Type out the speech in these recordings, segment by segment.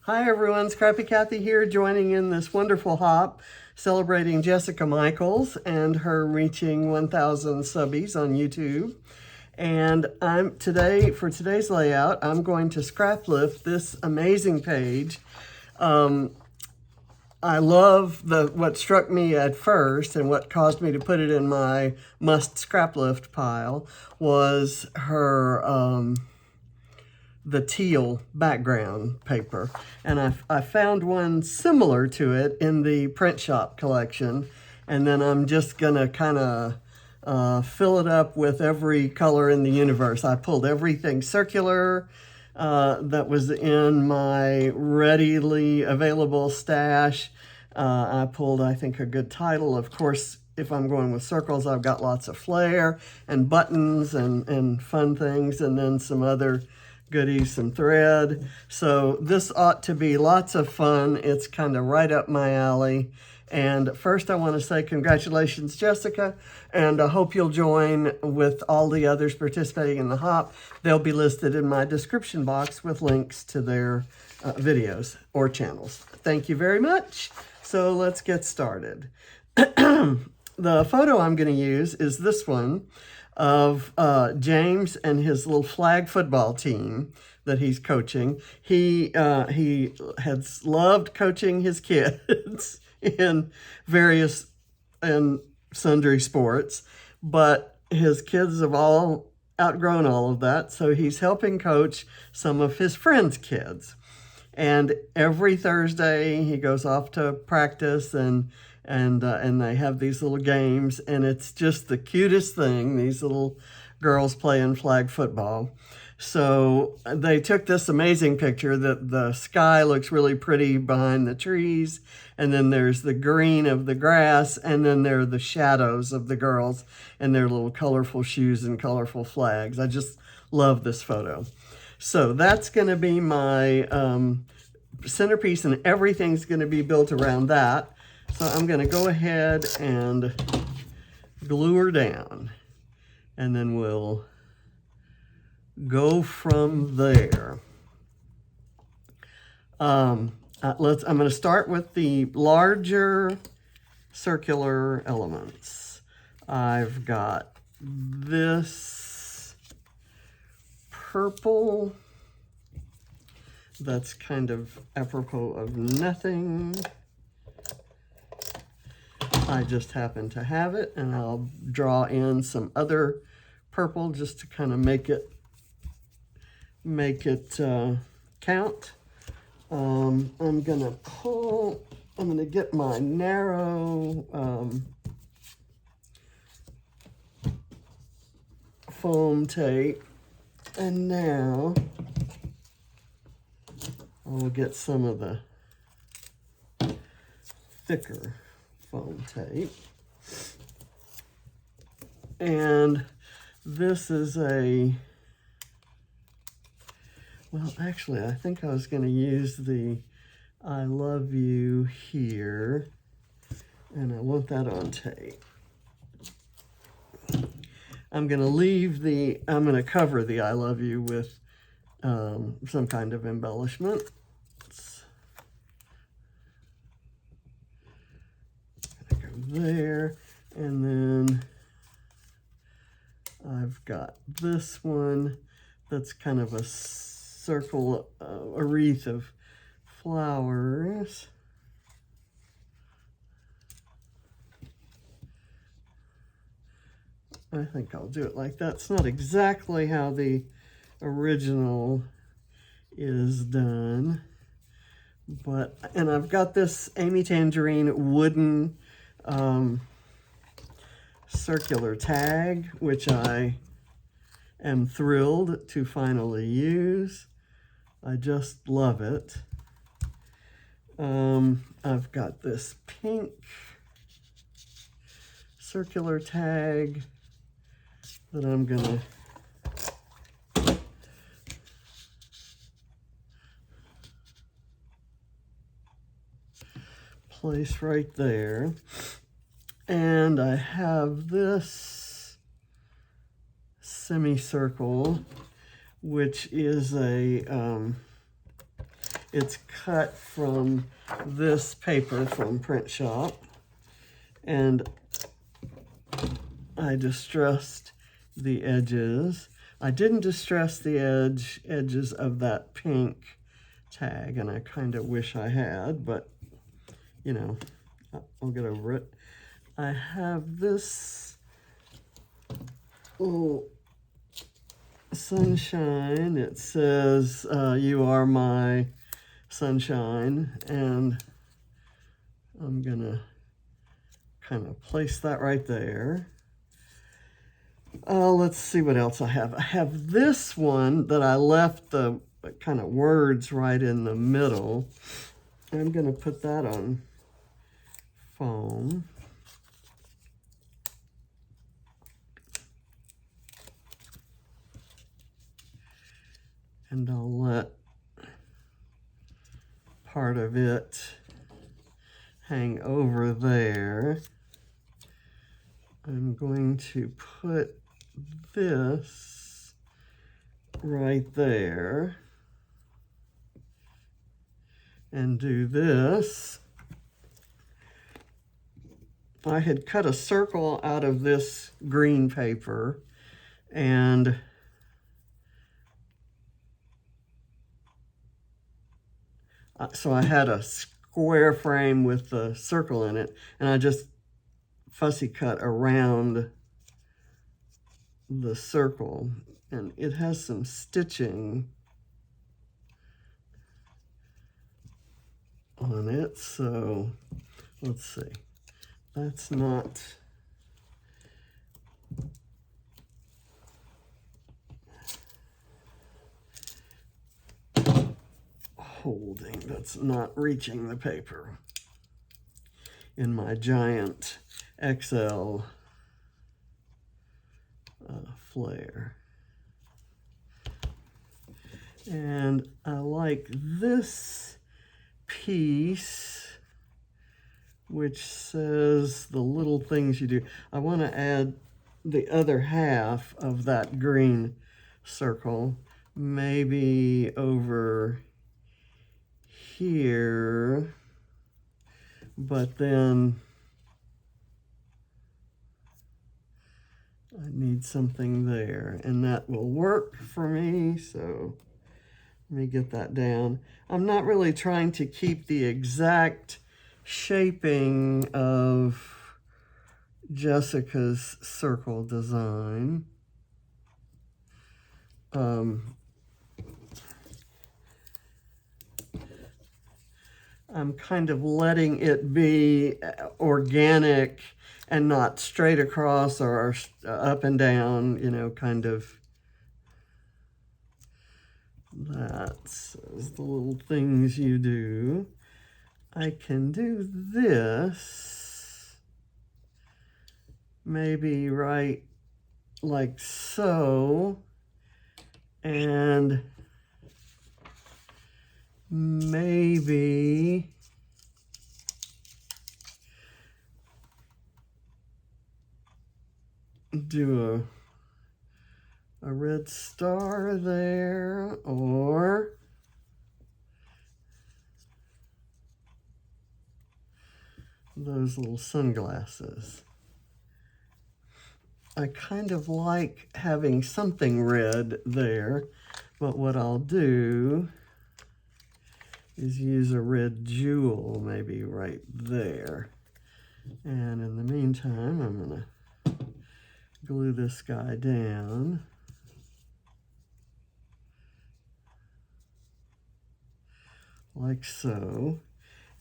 Hi everyone, Scrappy Kathy here, joining in this wonderful hop, celebrating Jessica Michaels and her reaching 1,000 subbies on YouTube. And for today's layout, I'm going to scrap lift this amazing page. I love what struck me at first and what caused me to put it in my must scrap lift pile was her the teal background paper. And I found one similar to it in the print shop collection. And then I'm just gonna kind of fill it up with every color in the universe. I pulled everything circular that was in my readily available stash. I pulled, I think, a good title. Of course, if I'm going with circles, I've got lots of flair and buttons and fun things, and then some other goodies, some thread. So this ought to be lots of fun. It's kind of right up my alley. And first I want to say congratulations, Jessica, and I hope you'll join with all the others participating in the hop. They'll be listed in my description box with links to their videos or channels. Thank you very much. So let's get started. The photo I'm going to use is this one of James and his little flag football team that he's coaching. He has loved coaching his kids in various and sundry sports, but his kids have all outgrown all of that, so he's helping coach some of his friends' kids. And every Thursday he goes off to practice and they have these little games, and it's just the cutest thing, these little girls playing flag football. So they took this amazing picture that the sky looks really pretty behind the trees, and then there's the green of the grass, and then there are the shadows of the girls and their little colorful shoes and colorful flags. I just love this photo. So that's going to be my centerpiece, and everything's going to be built around that. So I'm going to go ahead and glue her down, and then we'll go from there. I'm going to start with the larger circular elements. I've got this purple that's kind of apropos of nothing. I just happen to have it, and I'll draw in some other purple just to kind of make it count. I'm gonna get my narrow foam tape, and now I'll get some of the thicker foam tape. And this is well, actually, I think I was going to use the I love you here, and I want that on tape. I'm going to cover the I love you with some kind of embellishment. There, and then I've got this one that's kind of a circle, a wreath of flowers. I think I'll do it like that. It's not exactly how the original is done, and I've got this Amy Tangerine wooden circular tag, which I am thrilled to finally use. I just love it. I've got this pink circular tag that I'm gonna place right there. And I have this semicircle, which is It's cut from this paper from Print Shop, and I distressed the edges. I didn't distress the edges of that pink tag, and I kind of wish I had, but you know, I'll get over it. I have this little sunshine. It says, "You are my sunshine," and I'm gonna kind of place that right there. Let's see what else I have. I have this one that I left the kind of words right in the middle. I'm gonna put that on foam. And I'll let part of it hang over there. I'm going to put this right there and do this. I had cut a circle out of this green paper, and so I had a square frame with the circle in it, and I just fussy cut around the circle, and it has some stitching on it, so let's see. That's not holding, that's not reaching the paper in my giant XL flare. And I like this piece, which says the little things you do. I want to add the other half of that green circle, maybe over here, but then I need something there, and that will work for me, so let me get that down. I'm not really trying to keep the exact shaping of Jessica's circle design. I'm kind of letting it be organic and not straight across or up and down, you know, kind of. That's the little things you do. I can do this, maybe right like so, and maybe do a red star there, or those little sunglasses. I kind of like having something red there, but what I'll do is use a red jewel maybe right there. And in the meantime, I'm gonna glue this guy down. Like so.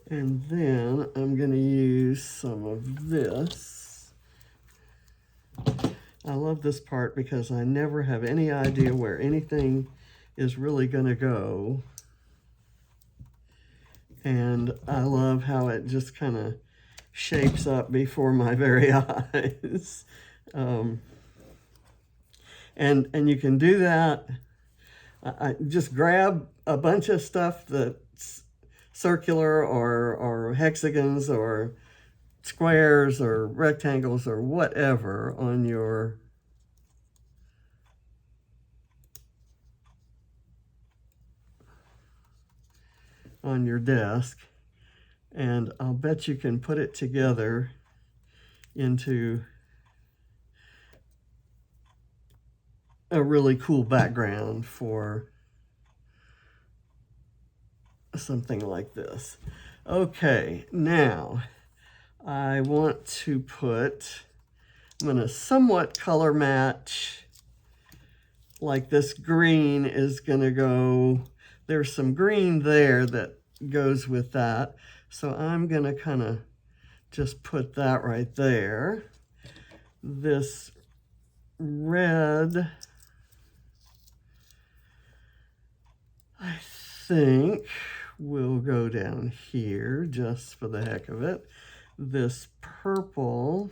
And then I'm gonna use some of this. I love this part because I never have any idea where anything is really gonna go. And I love how it just kind of shapes up before my very eyes. And you can do that. I just grab a bunch of stuff that's circular or hexagons or squares or rectangles or whatever on your on your desk, and I'll bet you can put it together into a really cool background for something like this. Okay, now I want to put, I'm going to somewhat color match, like this green is going to go, there's some green there that goes with that. So I'm going to kind of just put that right there. This red, I think, will go down here just for the heck of it. This purple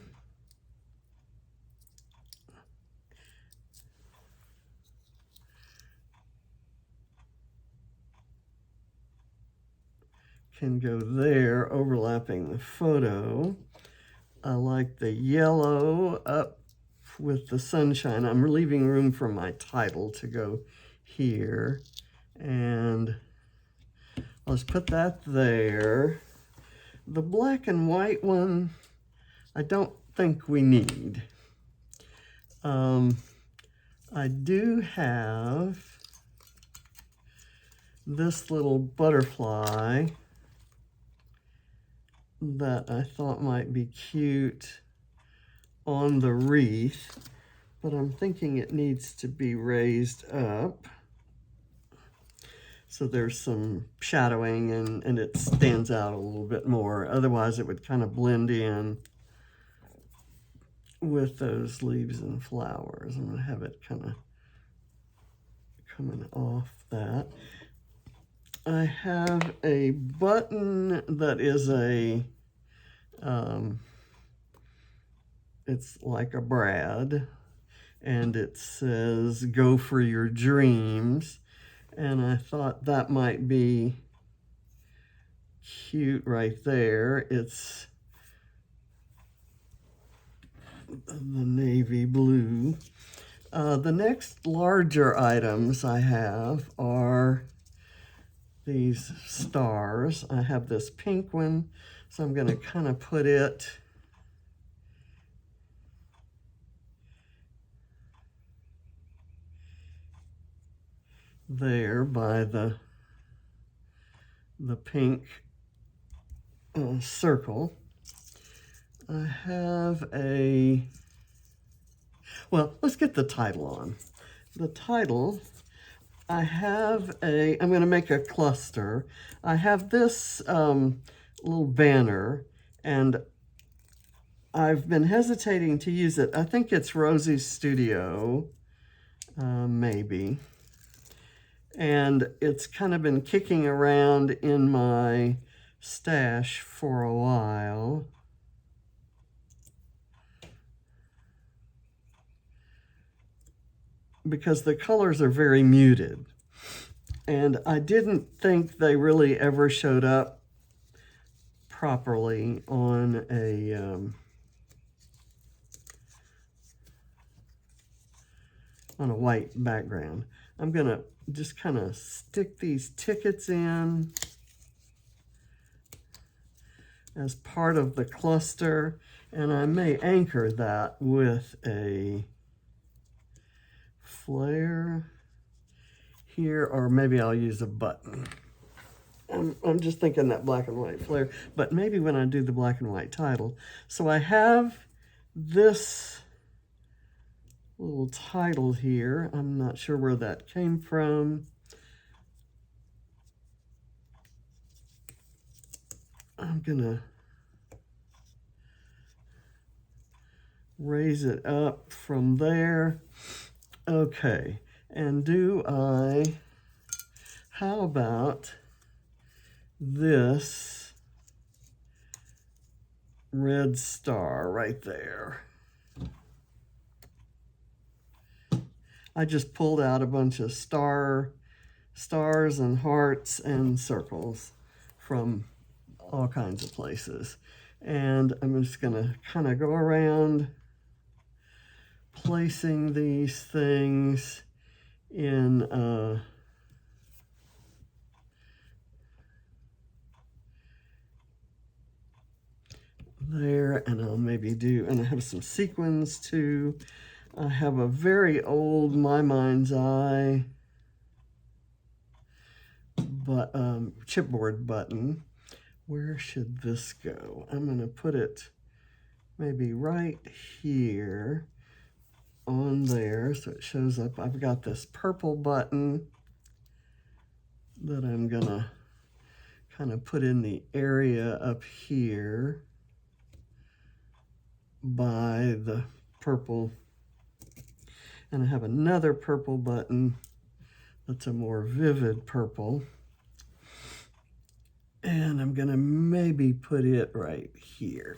can go there, overlapping the photo. I like the yellow up with the sunshine. I'm leaving room for my title to go here. And let's put that there. The black and white one, I don't think we need. I do have this little butterfly that I thought might be cute on the wreath, but I'm thinking it needs to be raised up. So there's some shadowing and it stands out a little bit more. Otherwise it would kind of blend in with those leaves and flowers. I'm gonna have it kind of coming off that. I have a button that is a, it's like a brad, and it says, "Go for your dreams." And I thought that might be cute right there. It's the navy blue. The next larger items I have are these stars. I have this pink one, so I'm going to kind of put it there by the pink circle. I have a, well, let's get the title on. The title, I have a, I'm going to make a cluster. I have this little banner, and I've been hesitating to use it. I think it's Rosie's Studio, maybe. And it's kind of been kicking around in my stash for a while. Because the colors are very muted. And I didn't think they really ever showed up properly on a white background. I'm gonna just kind of stick these tickets in as part of the cluster, and I may anchor that with a flare here, or maybe I'll use a button. I'm just thinking that black and white flare, but maybe when I do the black and white title. So I have this little title here. I'm not sure where that came from. I'm gonna raise it up from there. Okay, and how about this red star right there? I just pulled out a bunch of stars and hearts and circles from all kinds of places. And I'm just gonna kind of go around placing these things in there, and I'll maybe do, and I have some sequins too. I have a very old My Mind's Eye but chipboard button. Where should this go? I'm going to put it maybe right here on there so it shows up. I've got this purple button that I'm going to kind of put in the area up here by the purple. And I have another purple button that's a more vivid purple. And I'm gonna maybe put it right here.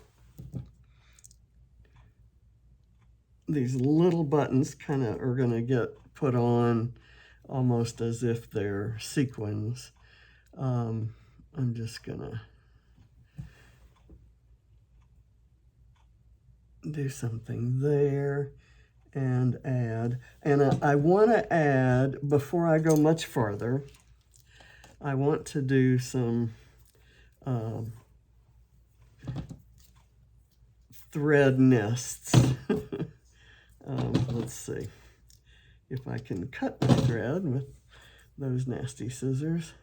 These little buttons kind of are gonna get put on almost as if they're sequins. I'm just gonna do something there and add. And I wanna add, before I go much farther, I want to do some thread nests. Let's see if I can cut my thread with those nasty scissors.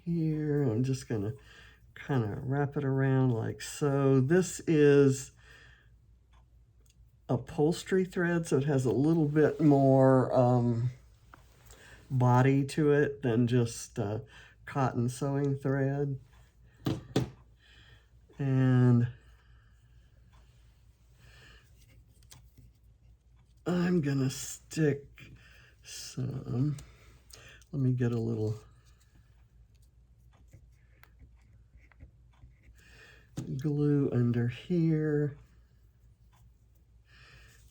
Here, I'm just gonna kind of wrap it around like so. This is upholstery thread, so it has a little bit more body to it than just cotton sewing thread. And I'm gonna stick some, let me get a little glue under here.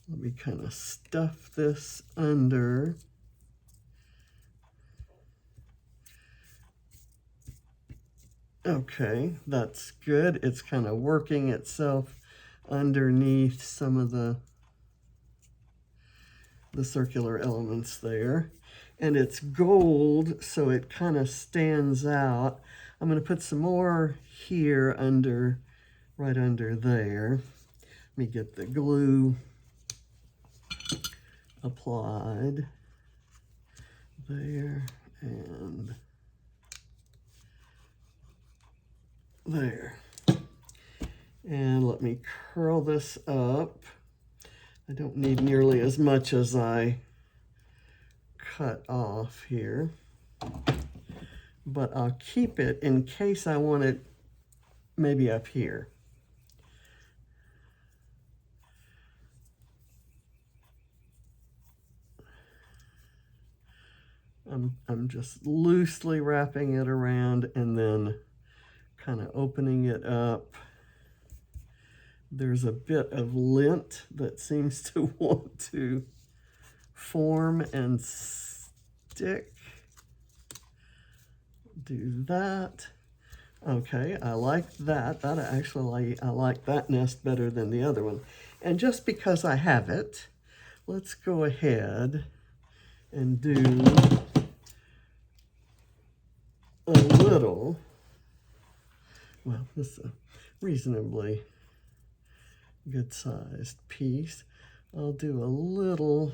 Let me kind of stuff this under. Okay, that's good. It's kind of working itself underneath some of the circular elements there. And it's gold, so it kind of stands out. I'm going to put some more here under, right under there. Let me get the glue applied there and there. And let me curl this up. I don't need nearly as much as I cut off here, but I'll keep it in case I want it maybe up here. I'm just loosely wrapping it around and then kind of opening it up. There's a bit of lint that seems to want to form and stick. Do that. Okay, I like that. That actually, I like that nest better than the other one. And just because I have it, let's go ahead and do a little, well, this is a reasonably good sized piece. I'll do a little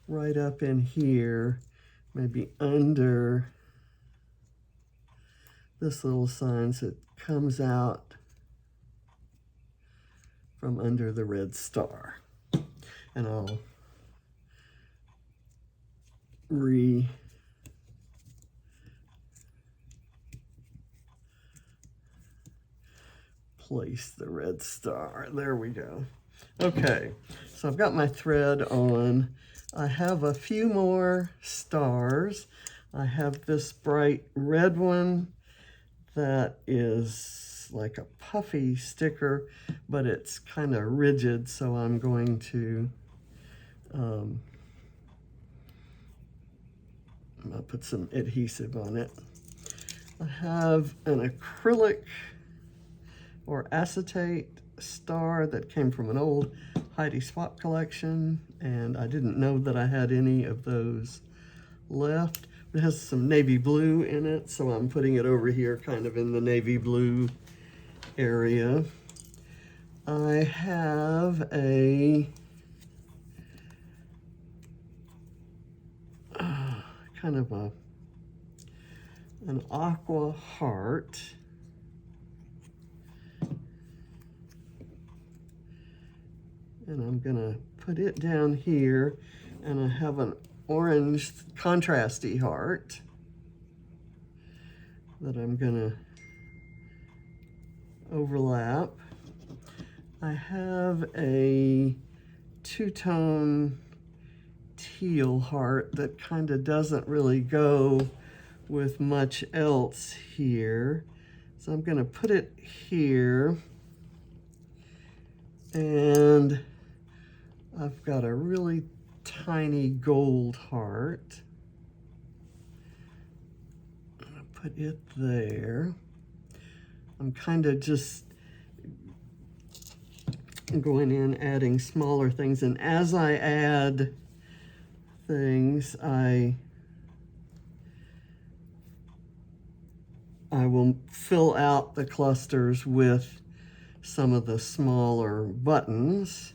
right up in here, maybe under this little sign so it comes out from under the red star. And I'll place the red star. There we go. Okay, so I've got my thread on. I have a few more stars. I have this bright red one that is like a puffy sticker, but it's kind of rigid, so I'm going to I'll put some adhesive on it. I have an acrylic or acetate star that came from an old Heidi Swap collection, and I didn't know that I had any of those left. It has some navy blue in it, so I'm putting it over here kind of in the navy blue area, I have a kind of an aqua heart. And I'm gonna put it down here, and I have an orange contrasty heart that I'm gonna overlap. I have a two-tone teal heart that kind of doesn't really go with much else here. So I'm gonna put it here, and I've got a really tiny gold heart. I'm gonna put it there. I'm kind of just going in, adding smaller things, and as I add things, I will fill out the clusters with some of the smaller buttons.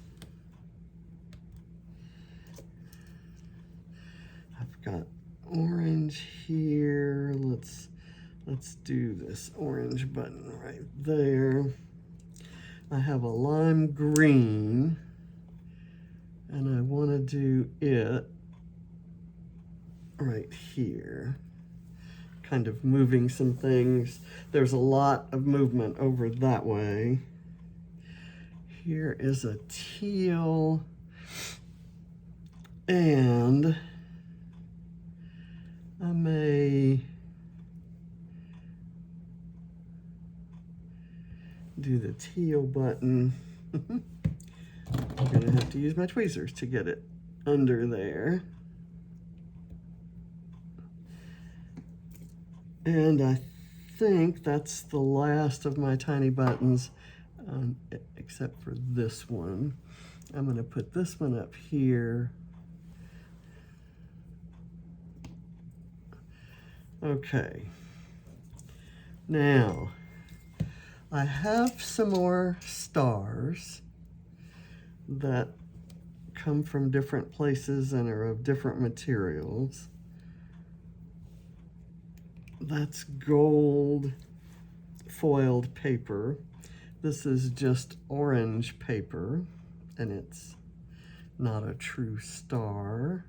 I've got orange here. Let's do this orange button right there. I have a lime green, and I want to do it right here. Kind of moving some things. There's a lot of movement over that way. Here is a teal, and I may do the teal button. I'm gonna have to use my tweezers to get it under there. And I think that's the last of my tiny buttons, except for this one. I'm gonna put this one up here. Okay. Now, I have some more stars that come from different places and are of different materials. That's gold foiled paper. This is just orange paper, and it's not a true star.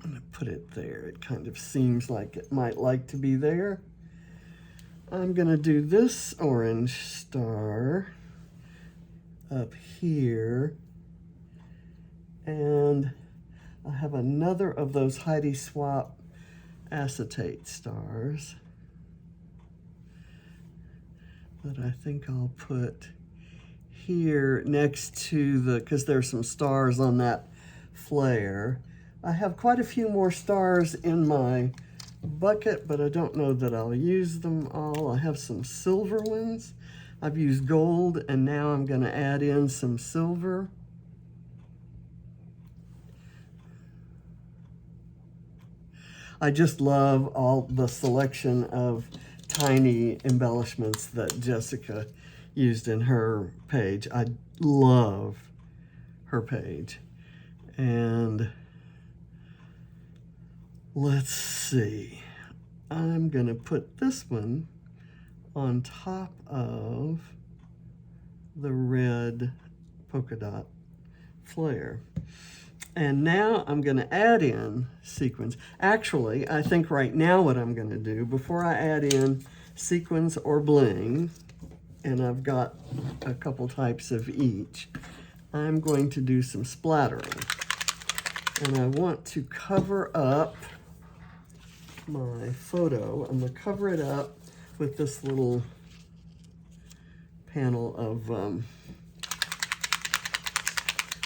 I'm gonna put it there. It kind of seems like it might like to be there. I'm gonna do this orange star up here, and I have another of those Heidi Swap acetate stars that I think I'll put here next to the, because there's some stars on that flare. I have quite a few more stars in my bucket, but I don't know that I'll use them all. I have some silver ones. I've used gold, and now I'm going to add in some silver. I just love all the selection of tiny embellishments that Jessica used in her page. I love her page. And let's see. I'm going to put this one on top of the red polka dot flare. And now I'm going to add in sequins. Actually, I think right now what I'm going to do, before I add in sequins or bling, and I've got a couple types of each, I'm going to do some splattering. And I want to cover up my photo. I'm going to cover it up with this little panel of,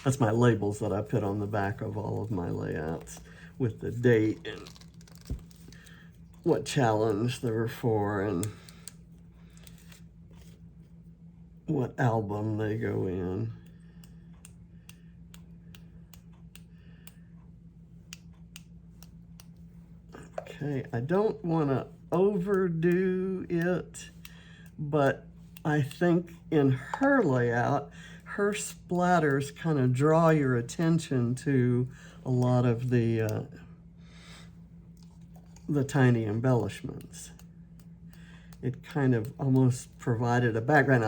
that's my labels that I put on the back of all of my layouts with the date and what challenge they were for and what album they go in. Okay, I don't want to overdo it, but I think in her layout, her splatters kind of draw your attention to a lot of the tiny embellishments. It kind of almost provided a background.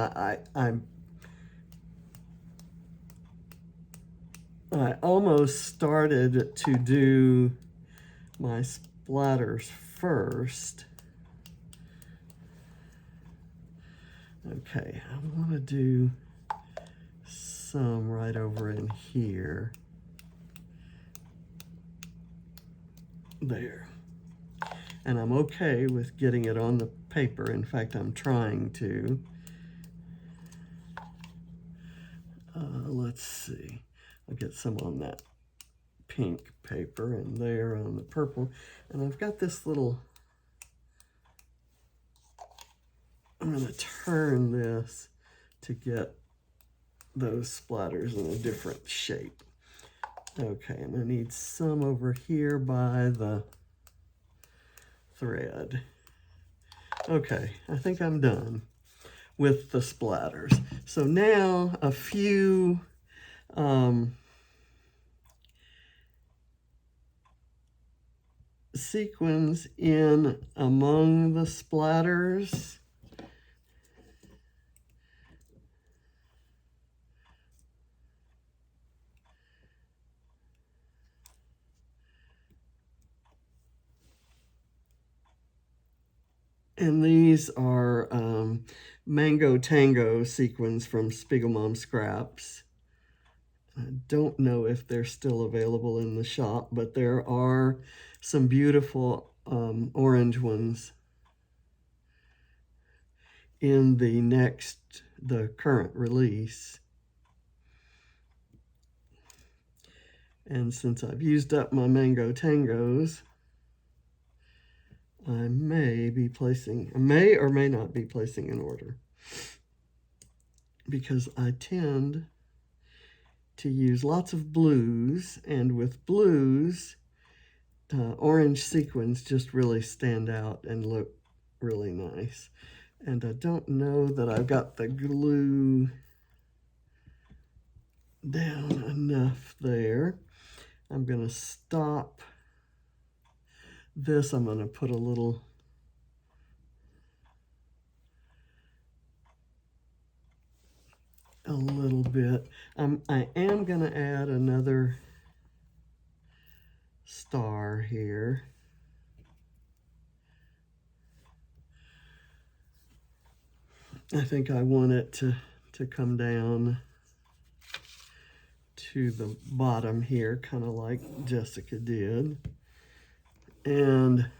I almost started to do my splatters first. Okay, I want to do some right over in here. There. And I'm okay with getting it on the paper. In fact, I'm trying to. Let's see. I'll get some on that pink paper and there on the purple. And I've got this little, I'm going to turn this to get those splatters in a different shape. Okay, and I need some over here by the thread. Okay, I think I'm done with the splatters. So now a few sequins in among the splatters. And these are Mango Tango sequins from Spiegelmom Scraps. I don't know if they're still available in the shop, but there are some beautiful orange ones in the current release. And since I've used up my Mango Tangos, I may or may not be placing an order, because I tend to use lots of blues, and with blues, orange sequins just really stand out and look really nice. And I don't know that I've got the glue down enough there. I'm going to stop this. I'm going to put a little bit. I am going to add another star here. I think I want it to come down to the bottom here, kind of like Jessica did. And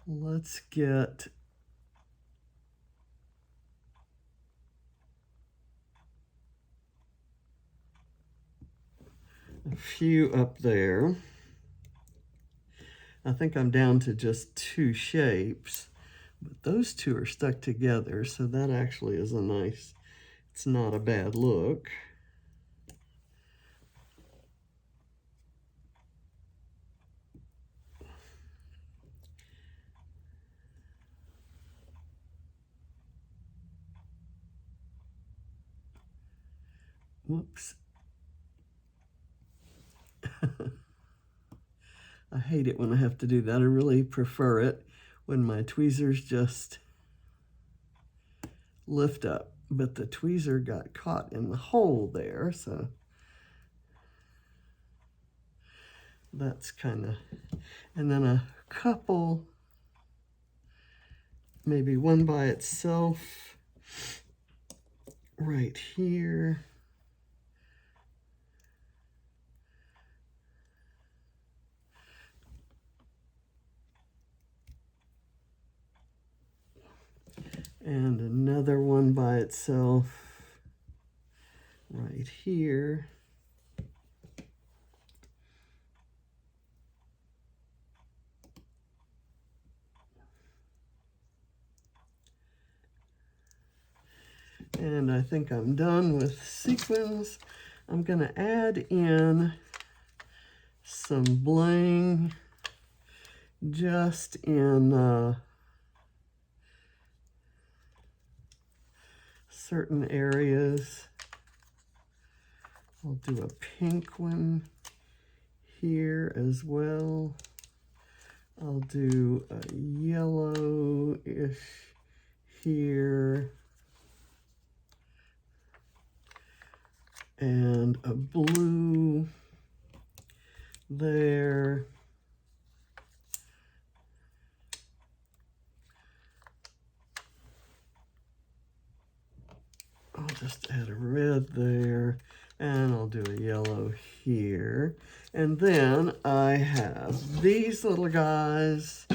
let's get a few up there. I think I'm down to just 2 shapes, but those 2 are stuck together, so that actually is a nice, it's not a bad look. Whoops. I hate it when I have to do that. I really prefer it when my tweezers just lift up, but the tweezer got caught in the hole there, so that's kind of, and then a couple, maybe one by itself right here. And another one by itself right here. And I think I'm done with sequins. I'm going to add in some bling just in certain areas. I'll do a pink one here as well. I'll do a yellow-ish here. And a blue there. I'll just add a red there, and I'll do a yellow here. And then I have these little guys.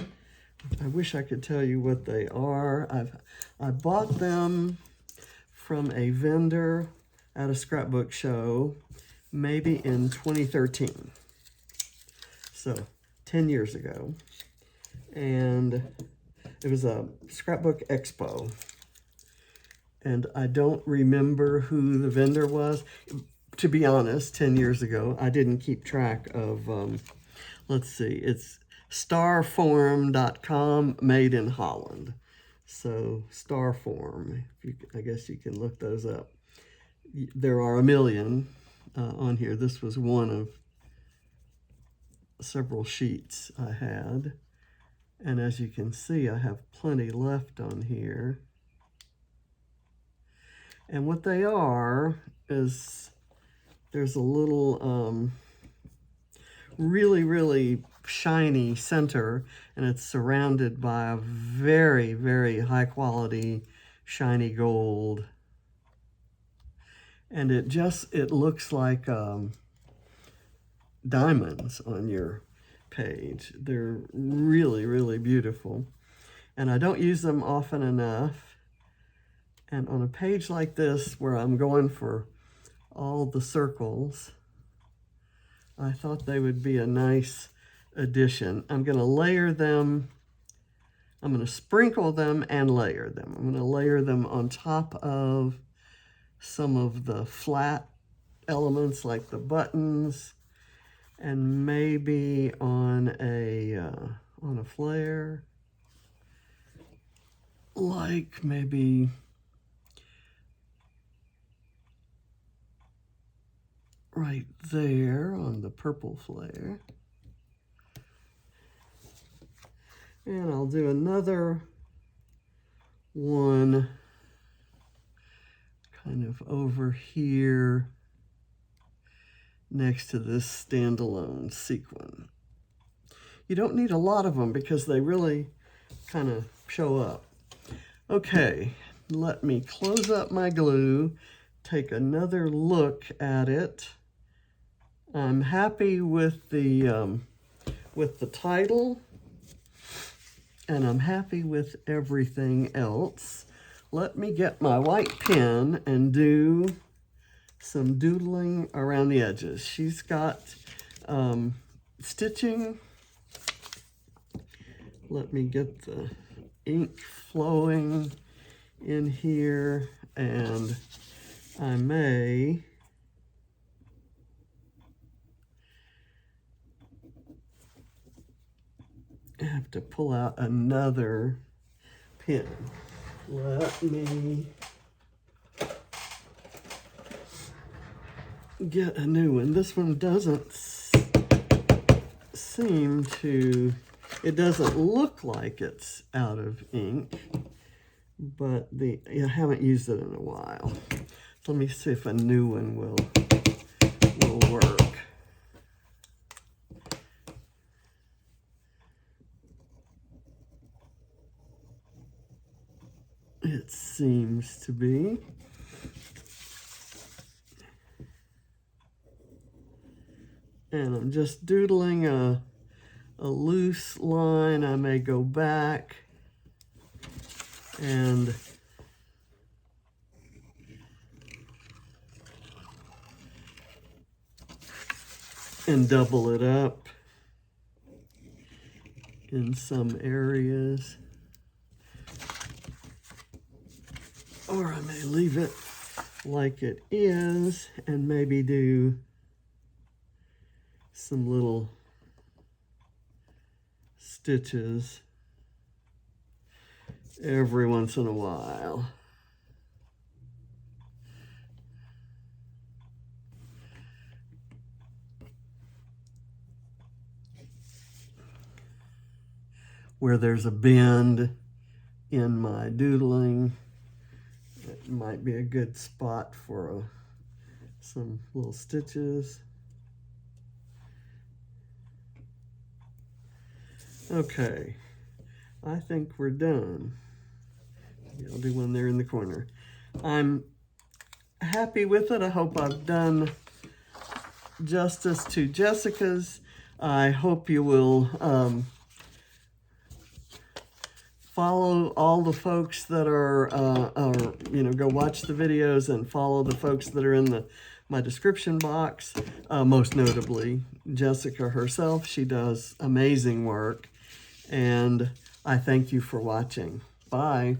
I wish I could tell you what they are. I bought them from a vendor at a scrapbook show, maybe in 2013. So 10 years ago. And it was a scrapbook expo. And I don't remember who the vendor was. To be honest, 10 years ago, I didn't keep track of, let's see, it's starform.com, made in Holland. So Starform, I guess you can look those up. There are a million on here. This was one of several sheets I had. And as you can see, I have plenty left on here. And what they are is there's a little really, really shiny center, and it's surrounded by a very, very high quality shiny gold. And it looks like diamonds on your page. They're really, really beautiful. And I don't use them often enough. And on a page like this, where I'm going for all the circles, I thought they would be a nice addition. I'm going to layer them. I'm going to sprinkle them and layer them. I'm going to layer them on top of some of the flat elements like the buttons, and maybe on a flare, like maybe right there on the purple flare. And I'll do another one kind of over here next to this standalone sequin. You don't need a lot of them because they really kind of show up. Okay, let me close up my glue, take another look at it. I'm happy with the title, and I'm happy with everything else. Let me get my white pen and do some doodling around the edges. She's got stitching. Let me get the ink flowing in here, and I may have to pull out another pen. Let me get a new one. This one doesn't seem to, it doesn't look like it's out of ink, but I haven't used it in a while. So let me see if a new one will work. It seems to be. And I'm just doodling a loose line. I may go back and double it up in some areas. Or I may leave it like it is and maybe do some little stitches every once in a while. Where there's a bend in my doodling, it might be a good spot for some little stitches. Okay, I think we're done. I'll do one there in the corner. I'm happy with it. I hope I've done justice to Jessica's. I hope you will follow all the folks that are, go watch the videos and follow the folks that are in my description box. Most notably, Jessica herself. She does amazing work. And I thank you for watching. Bye.